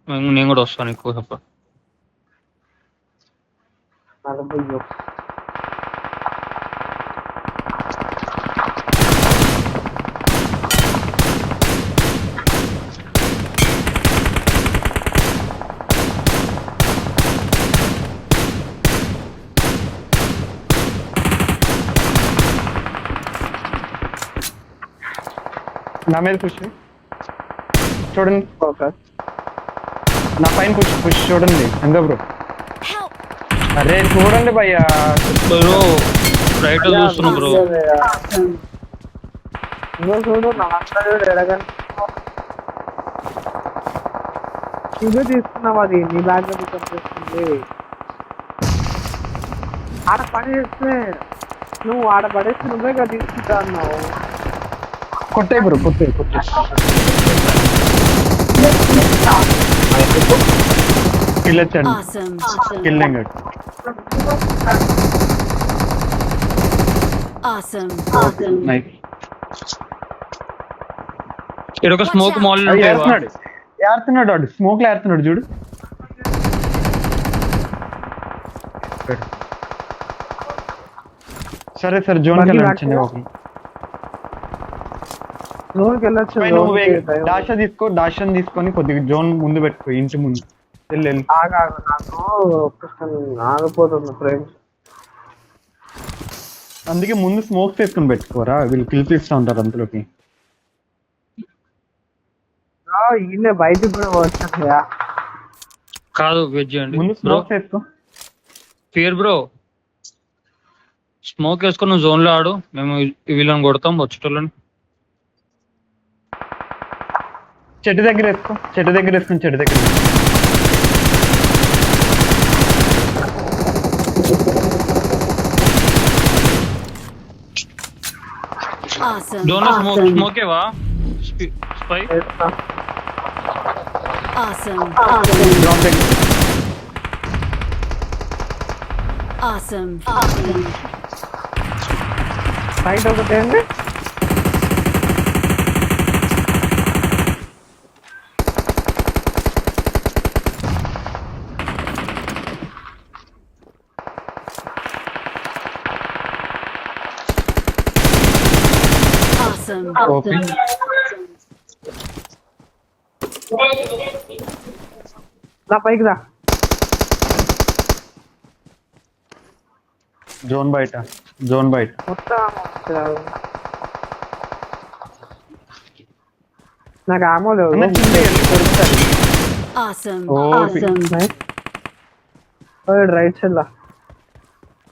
నేను కూడా వస్తాను ఎక్కువ సపోర్ట్. నా మీద పుష్ చూడండి, నా పైన పుష్ పుష్ చూడండి. ఎంత బ్రో? అరే చూడండి భయ్యా, బ్రో రైట్ చూస్తున్నా బ్రో. చూడు నా ఎడగా నువ్వే తీసుకున్నావు, అది నీ బ్యాగ్ లో తీసుకొస్తుంది. ఆడ పడేస్తే నువ్వు ఆడ పడేస్తే నువ్వే కదా తీసుకుంటా అన్నావు. కొట్టే బ్రో, కొట్టే కొట్టే. కిల్ వచ్చాడు, కిల్ నెంగడ్. నైస్. ఇక్కడ ఒక స్మోక్ మాల్ ఏడుతున్నాడు, ఏడుతున్నాడు వాడు, స్మోక్ లో ఏడుతున్నాడు చూడు. సరే సరే జోన్కి వెళ్ళొచ్చండి. ఒక జోన్కి వెళ్ళొచ్చు. డాషా తీసుకో, డాషన్ తీసుకొని కొద్దిగా జోన్ ముందు పెట్టుకో, ఇంటి ముందు. వెళ్ళి ఆగాగు, నాకు ఆగిపోతుంది ఫ్రెండ్స్. అందుకే ముందు స్మోక్స్ వేసుకొని పెట్టుకోరా, వీళ్ళు కిల్ తీస్తూ ఉంటారు అంతలోకి. ఈయన బయటకు కూడా వచ్చా కాదు, వెజ్ చేయండి. ముందు స్మోక్స్ వేసుకో. ఫియర్ బ్రో, స్మోక్ వేసుకొని నువ్వు జోన్ లో ఆడు, మేము వీళ్ళని కొడతాం వచ్చేటోళ్ళని. చెట్టు దగ్గర వేసుకో, చెట్టు దగ్గర వేసుకుని చెట్టు దగ్గర. జోన్ లో స్మోకేవా స్పై? బయట ఒకటి అండి. నా పైకి రా. జోన్ బయట, జోన్ బయట మొత్తం నాకు ఆమో లేవు. రైట్ సైడ్ లా